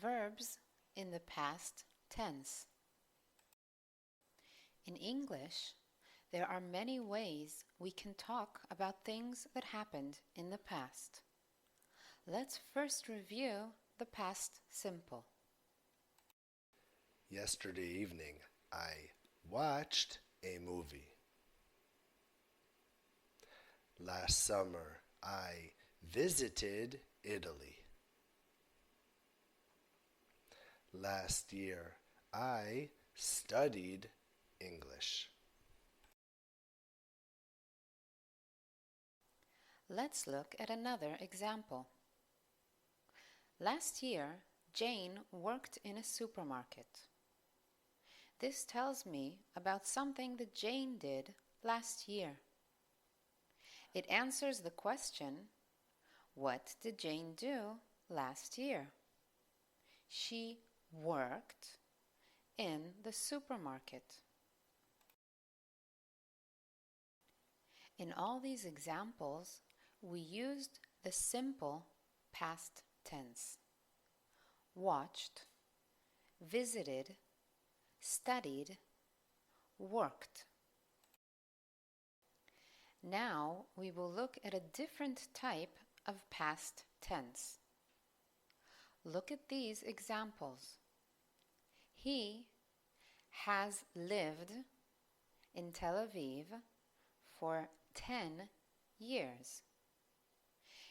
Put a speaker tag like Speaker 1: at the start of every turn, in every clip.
Speaker 1: verbs in the past tense. In English, there are many ways we can talk about things that happened in the past. Let's first review the past simple.
Speaker 2: Yesterday evening, I watched a movie. Last summer, I visited Italy. Last year, I studied English.
Speaker 1: Let's look at another example. Last year, Jane worked in a supermarket. This tells me about something that Jane did last year. It answers the question, what did Jane do last year? She worked in the supermarket. In all these examples, we used the simple past tense. Watched, visited, studied, worked. Now we will look at a different type of past tense. Look at these examples. He has lived in Tel Aviv for 10 years.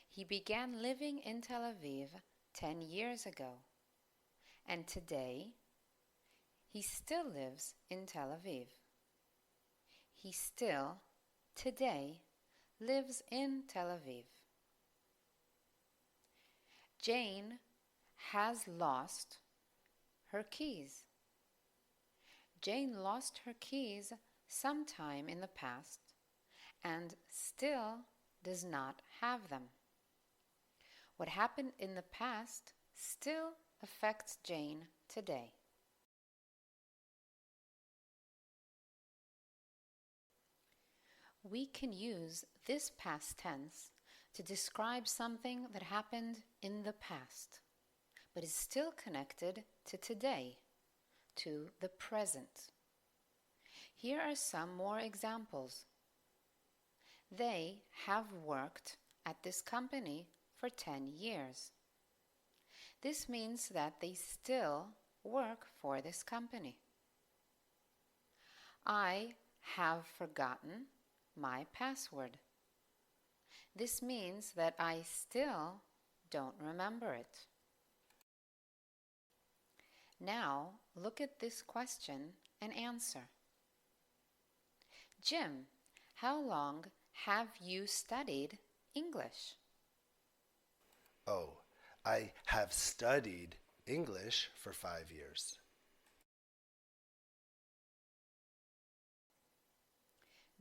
Speaker 1: He began living in Tel Aviv 10 years ago, and today he still lives in Tel Aviv. He still, today, lives in Tel Aviv. Jane has lost her keys. Jane lost her keys sometime in the past and still does not have them. What happened in the past still affects Jane today. We can use this past tense to describe something that happened in the past, but is still connected to today, to the present. Here are some more examples. They have worked at this company for 10 years. This means that they still work for this company. I have forgotten my password. This means that I still don't remember it. Now, look at this question and answer. Jim, how long have you studied English?
Speaker 2: Oh, I have studied English for 5 years.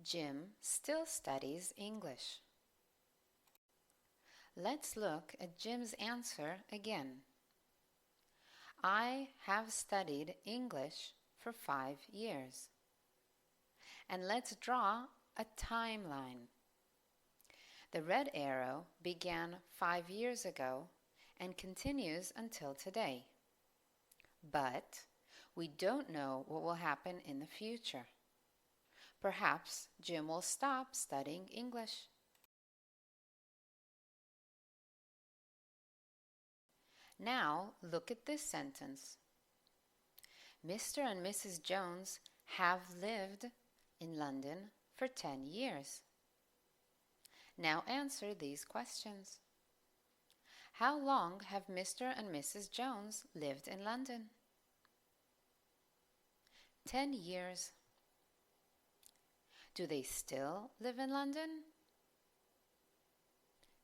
Speaker 1: Jim still studies English. Let's look at Jim's answer again. I have studied English for 5 years. And let's draw a timeline. The red arrow began 5 years ago and continues until today. But we don't know what will happen in the future. Perhaps Jim will stop studying English. Now look at this sentence. Mr. and Mrs. Jones have lived in London for 10 years. Now answer these questions. How long have Mr. and Mrs. Jones lived in London? 10 years. Do they still live in London?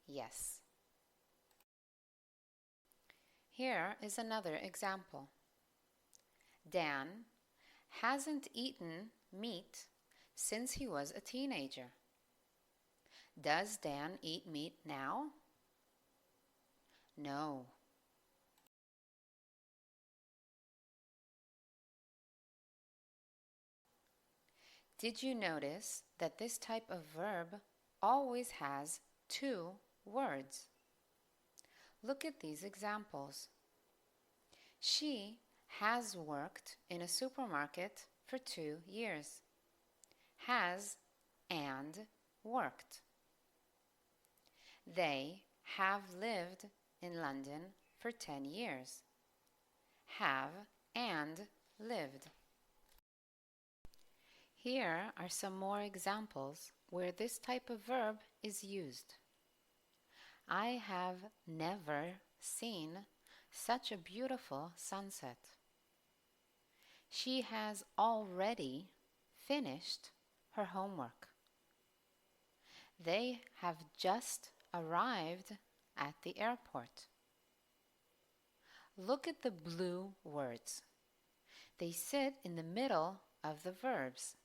Speaker 1: Yes. Here is another example. Dan hasn't eaten meat since he was a teenager. Does Dan eat meat now? No. Did you notice that this type of verb always has 2 words? Look at these examples. She has worked in a supermarket for 2 years. Has and worked. They have lived in London for 10 years. Have and lived. Here are some more examples where this type of verb is used. I have never seen such a beautiful sunset. She has already finished her homework. They have just arrived at the airport. Look at the blue words. They sit in the middle of the verbs.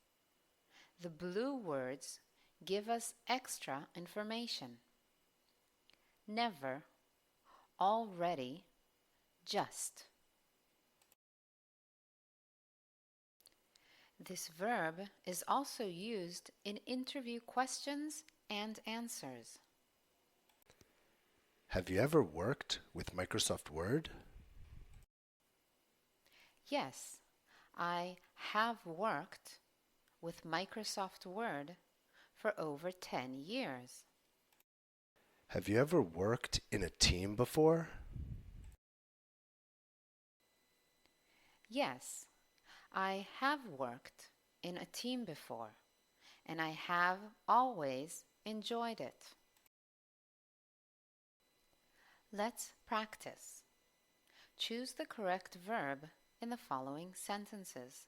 Speaker 1: The blue words give us extra information. Never, already, just. This verb is also used in interview questions and answers.
Speaker 2: Have you ever worked with Microsoft Word?
Speaker 1: Yes, I have worked with Microsoft Word for over 10 years.
Speaker 2: Have you ever worked in a team before?
Speaker 1: Yes, I have worked in a team before, and I have always enjoyed it. Let's practice. Choose the correct verb in the following sentences.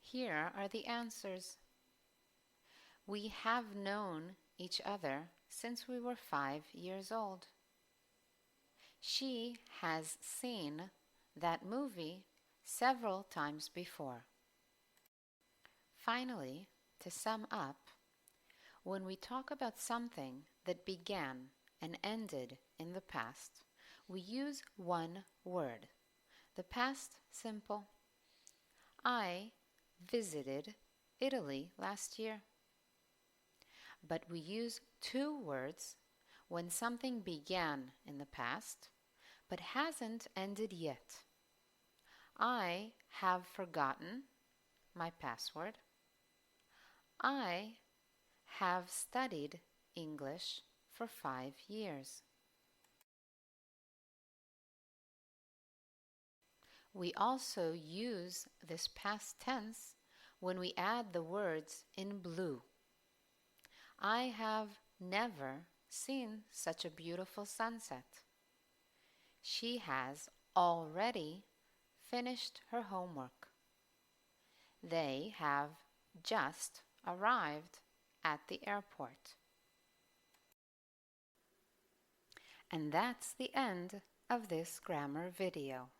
Speaker 1: Here are the answers. We have known each other since we were 5 years old. She has seen that movie several times before. Finally, to sum up, when we talk about something that began and ended in the past, we use one word, the past simple. I visited Italy last year. But we use two words when something began in the past but hasn't ended yet. I have forgotten my password. I have studied English for 5 years. We also use this past tense when we add the words in blue. I have never seen such a beautiful sunset. She has already finished her homework. They have just arrived at the airport. And that's the end of this grammar video.